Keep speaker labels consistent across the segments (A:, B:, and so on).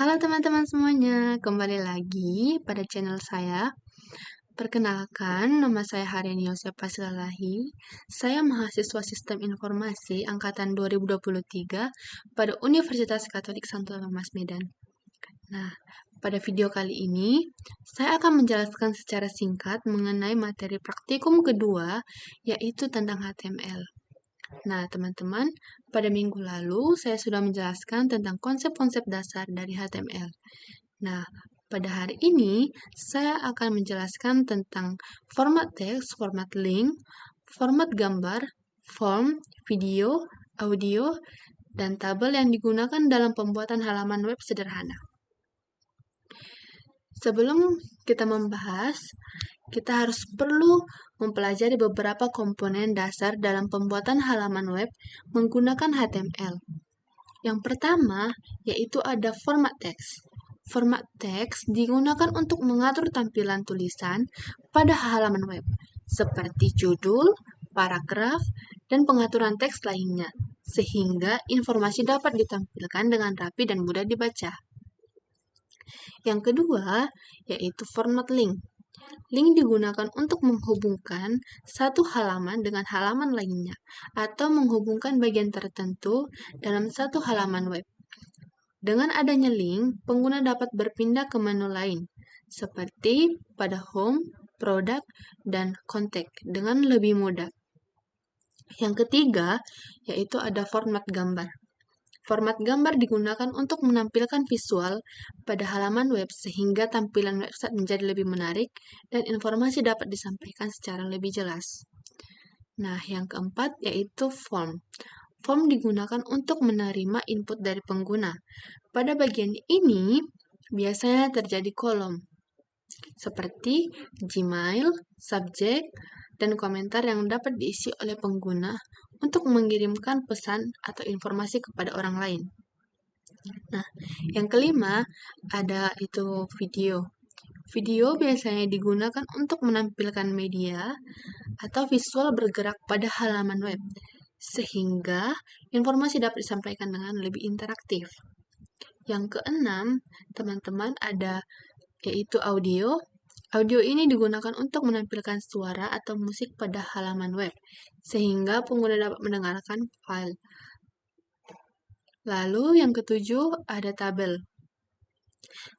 A: Halo teman-teman semuanya, kembali lagi pada channel saya. Perkenalkan, nama saya Haryani Yosep Pasilalahi. Saya mahasiswa Sistem Informasi Angkatan 2023 pada Universitas Katolik Santo Thomas Medan. Nah, pada video kali ini, saya akan menjelaskan secara singkat mengenai materi praktikum kedua, yaitu tentang HTML. Nah, teman-teman, pada minggu lalu saya sudah menjelaskan tentang konsep-konsep dasar dari HTML. Nah, pada hari ini saya akan menjelaskan tentang format teks, format link, format gambar, form, video, audio, dan tabel yang digunakan dalam pembuatan halaman web sederhana. Sebelum kita membahas, kita harus perlu mempelajari beberapa komponen dasar dalam pembuatan halaman web menggunakan HTML. Yang pertama, yaitu ada format teks. Format teks digunakan untuk mengatur tampilan tulisan pada halaman web, seperti judul, paragraf, dan pengaturan teks lainnya, sehingga informasi dapat ditampilkan dengan rapi dan mudah dibaca. Yang kedua, yaitu format link. Link digunakan untuk menghubungkan satu halaman dengan halaman lainnya, atau menghubungkan bagian tertentu dalam satu halaman web. Dengan adanya link, pengguna dapat berpindah ke menu lain, seperti pada home, produk, dan kontak dengan lebih mudah. Yang ketiga, yaitu ada format gambar. Format gambar digunakan untuk menampilkan visual pada halaman web sehingga tampilan website menjadi lebih menarik dan informasi dapat disampaikan secara lebih jelas. Nah, yang keempat yaitu form. Form digunakan untuk menerima input dari pengguna. Pada bagian ini, biasanya terjadi kolom, seperti Gmail, subjek, dan komentar yang dapat diisi oleh pengguna untuk mengirimkan pesan atau informasi kepada orang lain. Nah, yang kelima ada itu video. Video biasanya digunakan untuk menampilkan media atau visual bergerak pada halaman web, sehingga informasi dapat disampaikan dengan lebih interaktif. Yang keenam, teman-teman ada yaitu audio. Audio ini digunakan untuk menampilkan suara atau musik pada halaman web, sehingga pengguna dapat mendengarkan file. Lalu yang ketujuh ada tabel.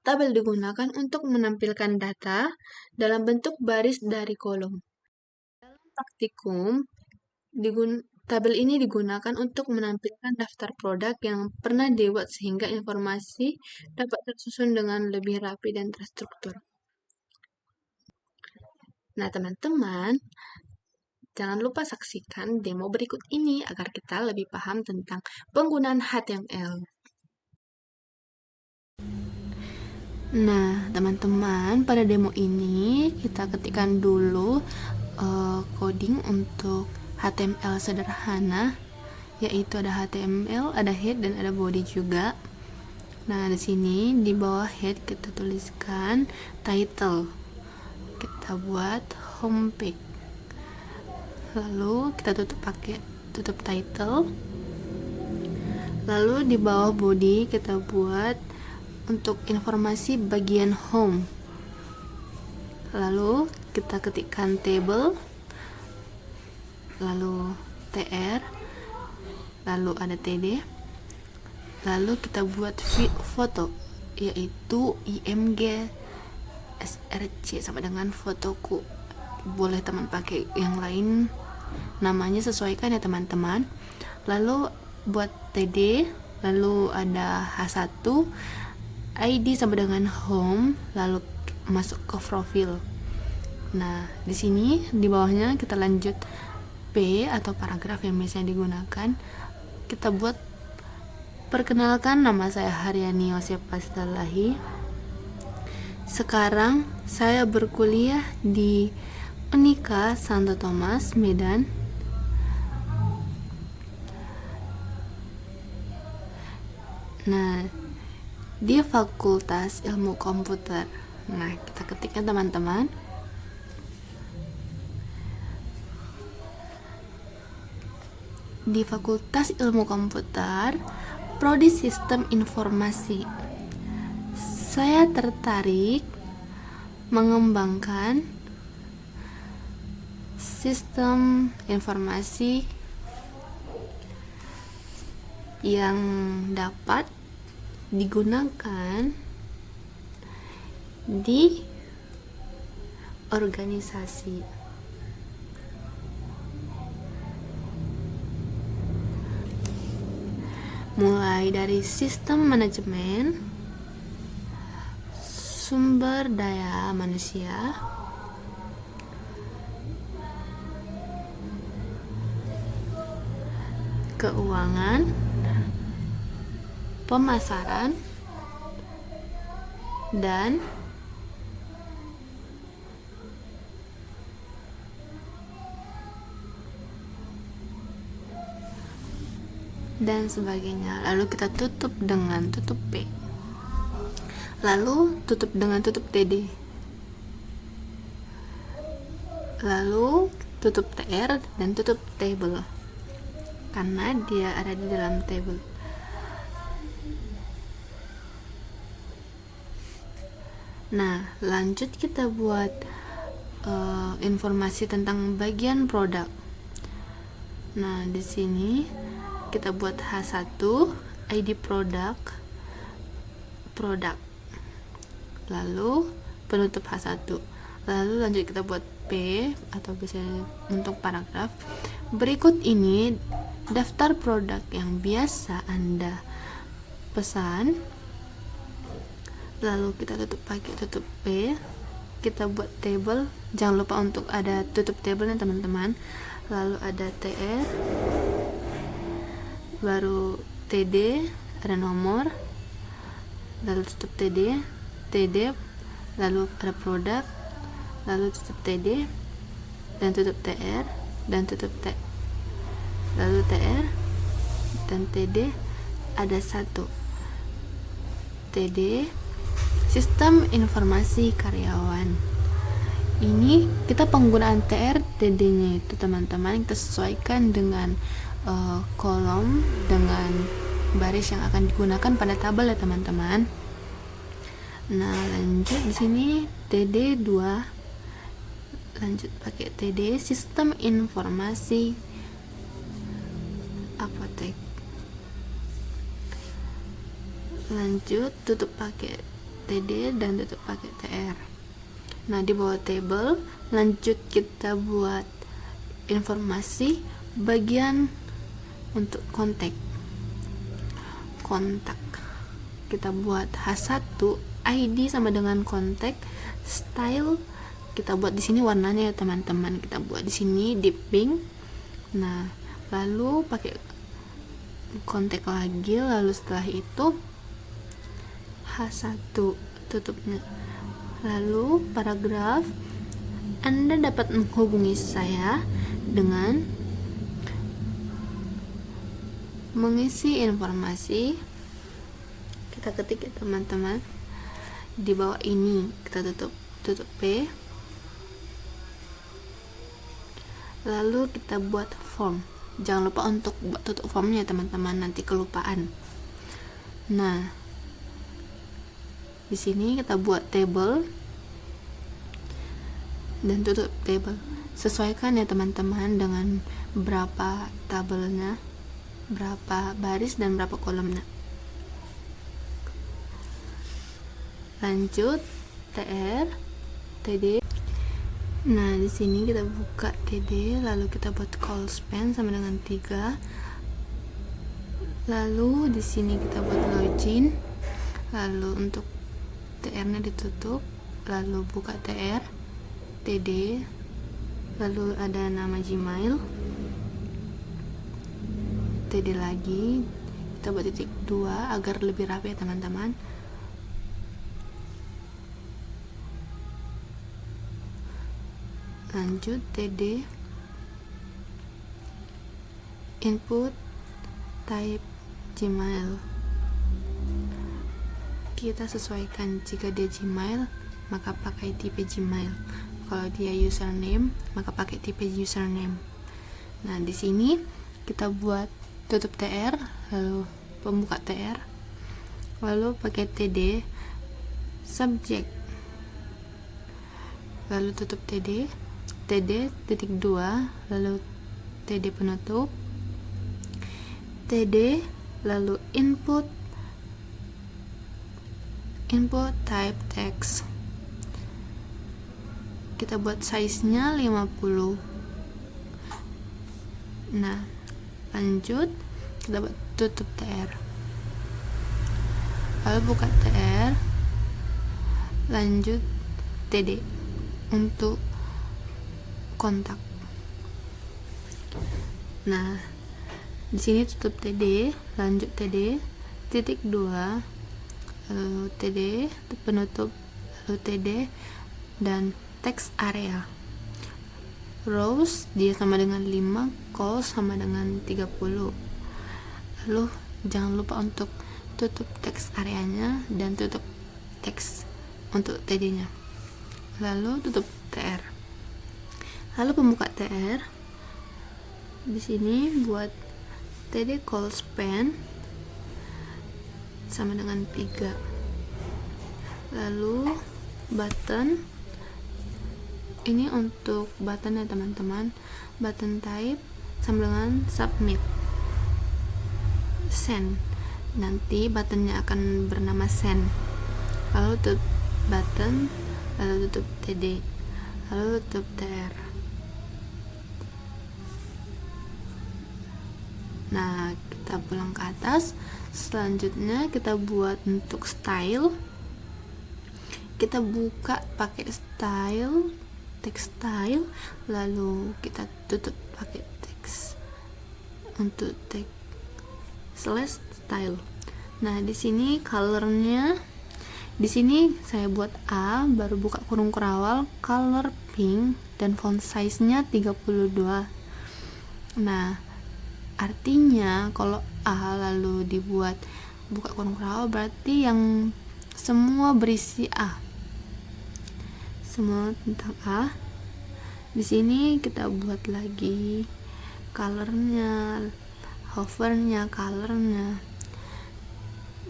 A: Tabel digunakan untuk menampilkan data dalam bentuk baris dari kolom. Dalam praktikum, tabel ini digunakan untuk menampilkan daftar produk yang pernah dibuat sehingga informasi dapat tersusun dengan lebih rapi dan terstruktur. Nah, teman-teman, jangan lupa saksikan demo berikut ini agar kita lebih paham tentang penggunaan HTML. Nah, teman-teman, pada demo ini kita ketikkan dulu coding untuk HTML sederhana, yaitu ada HTML, ada head, dan ada body juga. Nah, di sini di bawah head kita tuliskan title. Kita buat homepage. Lalu kita tutup title. Lalu di bawah body kita buat untuk informasi bagian home. Lalu kita ketikkan table, lalu tr, lalu ada td, lalu kita buat foto, yaitu img src sama dengan fotoku. Boleh teman pakai yang lain, namanya sesuaikan ya teman-teman. Lalu buat td, lalu ada h1, id sama dengan home, lalu masuk ke profil. Nah, di sini di bawahnya kita lanjut p atau paragraf yang biasanya digunakan. Kita buat perkenalkan, nama saya Haryani Yosep Pasilalahi. Sekarang saya berkuliah di Unika Santo Thomas Medan. Nah, di Fakultas Ilmu Komputer. Nah, kita ketikkan teman-teman. Di Fakultas Ilmu Komputer, Prodi Sistem Informasi. Saya tertarik mengembangkan sistem informasi yang dapat digunakan di organisasi. Mulai dari sistem manajemen, sumber daya manusia, keuangan, pemasaran, dan sebagainya. Lalu kita tutup dengan tutup P. Lalu tutup dengan tutup TD. Lalu tutup TR dan tutup table. Karena dia ada di dalam table. Nah, lanjut kita buat informasi tentang bagian produk. Nah, di sini kita buat H1, ID produk, lalu penutup H1. Lalu lanjut kita buat P atau biasanya untuk paragraf. Berikut ini daftar produk yang biasa Anda pesan. Lalu kita tutup pakai tutup P. Kita buat table, jangan lupa untuk ada tutup table ya teman-teman. Lalu ada TR, baru TD, ada nomor, lalu tutup TD, lalu ada produk, lalu tutup TD, dan tutup TR, dan tutup T, lalu TR, dan TD, ada satu TD, sistem informasi karyawan. Ini kita penggunaan TR, TD-nya itu teman-teman kita sesuaikan dengan kolom dengan baris yang akan digunakan pada tabel ya teman-teman. Nah, lanjut di sini TD 2. Lanjut pakai TD, sistem informasi apotek. Lanjut tutup pakai TD dan tutup pakai TR. Nah, di bawah table lanjut kita buat informasi bagian untuk kontak. Kita buat H1, ID sama dengan kontak, style kita buat di sini warnanya ya teman-teman. Kita buat di sini deep pink. Nah, lalu pakai kontak lagi, lalu setelah itu H1 tutupnya. Lalu paragraf, Anda dapat menghubungi saya dengan mengisi informasi. Kita ketik ya teman-teman. Di bawah ini kita tutup P. Lalu kita buat form. Jangan lupa untuk buat tutup formnya teman-teman, nanti kelupaan. Nah, di sini kita buat table dan tutup table. Sesuaikan ya teman-teman dengan berapa tabelnya, berapa baris dan berapa kolomnya. Lanjut TR, TD. Nah, di sini kita buka TD, lalu kita buat call span sama dengan 3. Lalu di sini kita buat login. Lalu untuk TR-nya ditutup, lalu buka TR, TD, lalu ada nama Gmail, TD lagi, kita buat titik 2 agar lebih rapi ya teman-teman. Lanjut TD, input type Gmail. Kita sesuaikan, jika dia Gmail maka pakai tipe Gmail, kalau dia username maka pakai tipe username. Nah, di sini kita buat tutup TR, lalu pembuka TR, lalu pakai TD, subjek, lalu tutup TD, titik 2, lalu TD penutup, TD, lalu input type text. Kita buat size-nya 50. Nah, lanjut kita buat tutup TR, lalu buka TR, lanjut TD untuk kontak. Nah, di sini tutup TD, lanjut TD, titik 2, lalu TD penutup, lalu TD, dan text area. Rows dia sama dengan 5, calls sama dengan 30. Lalu jangan lupa untuk tutup text areanya dan tutup teks untuk TD-nya. Lalu tutup TR. Lalu pembuka TR. Di sini buat TD call span sama dengan 3. Lalu button, ini untuk button ya teman-teman, button type sama dengan submit, send, nanti buttonnya akan bernama send. Lalu tutup button, lalu tutup TD, lalu tutup TR. Nah, kita pulang ke atas. Selanjutnya kita buat untuk style. Kita buka pakai style, text style, lalu kita tutup pakai text untuk text slash style. Nah, di sini colornya, di sini saya buat A, baru buka kurung kurawal, color pink, dan font size-nya 32. Nah, artinya kalau A lalu dibuat buka kurung kurawal, berarti yang semua berisi A, semua tentang A. Di sini kita buat lagi colornya, hovernya, colornya.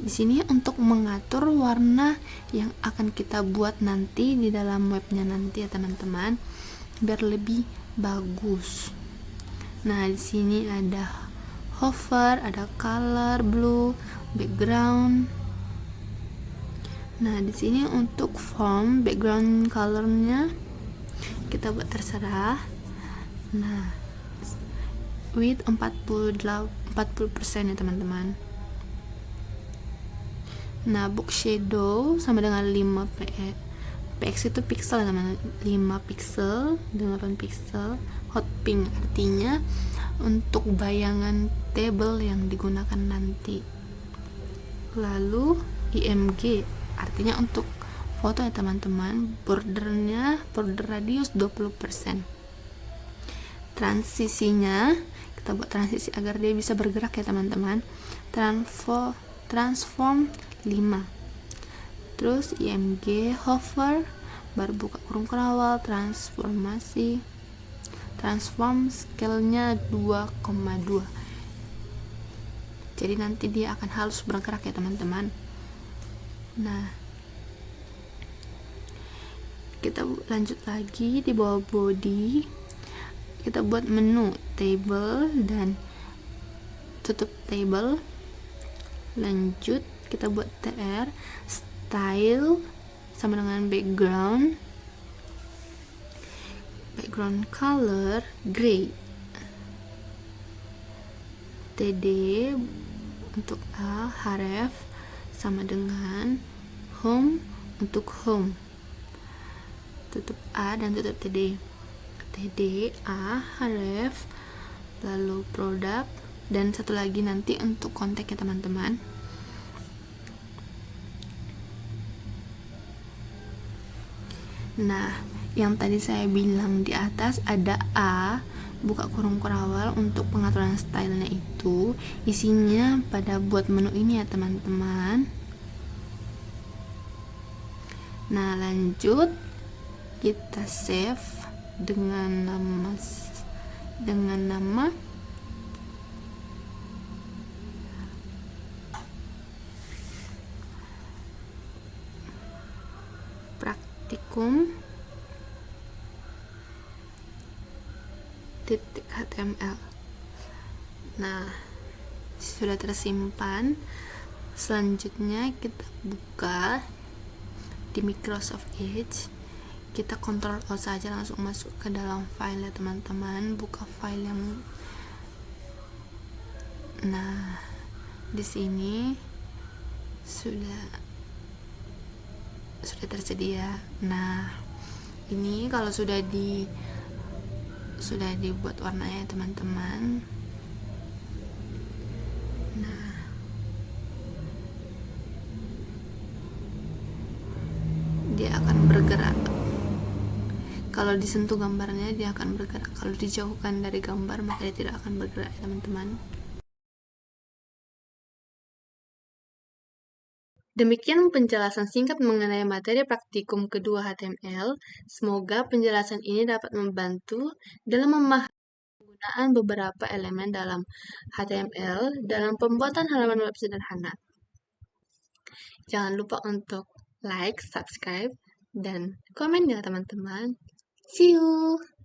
A: Di sini untuk mengatur warna yang akan kita buat nanti di dalam webnya nanti ya teman-teman, biar lebih bagus. Nah, di sini ada hover, ada color, blue, background. Nah, di sini untuk form, background colornya kita buat terserah. Nah, width 40% ya teman-teman. Nah, box shadow sama dengan 5 px itu pixel ya teman-teman, 5 pixel dan 8 pixel. Hot pink artinya untuk bayangan table yang digunakan nanti. Lalu img artinya untuk foto ya teman-teman. Border radius 20%. Transisinya kita buat transisi agar dia bisa bergerak ya teman-teman. Transform 5. Terus img hover, baru buka kurung kurawal, transform scale-nya 2,2. Jadi nanti dia akan halus bergerak ya teman-teman. Nah, kita lanjut lagi di bawah body. Kita buat menu table dan tutup table. Lanjut kita buat TR, style sama dengan background color gray, TD untuk A, href sama dengan home untuk home, tutup A dan tutup TD, A, href, lalu produk, dan satu lagi nanti untuk kontak ya teman-teman. Nah, yang tadi saya bilang di atas ada A, buka kurung kurawal untuk pengaturan stylenya itu isinya pada buat menu ini ya teman-teman. Nah, lanjut kita save dengan nama praktikum titik HTML. Nah, sudah tersimpan. Selanjutnya kita buka di Microsoft Edge. Kita Ctrl O saja langsung masuk ke dalam file ya teman-teman. Buka file yang di sini sudah tersedia. Nah, ini kalau sudah dibuat warnanya teman-teman. Nah, dia akan bergerak. Kalau disentuh gambarnya dia akan bergerak. Kalau dijauhkan dari gambar maka dia tidak akan bergerak ya teman-teman. Demikian penjelasan singkat mengenai materi praktikum kedua HTML. Semoga penjelasan ini dapat membantu dalam memahami penggunaan beberapa elemen dalam HTML dalam pembuatan halaman web sederhana. Jangan lupa untuk like, subscribe, dan komen ya teman-teman. See you!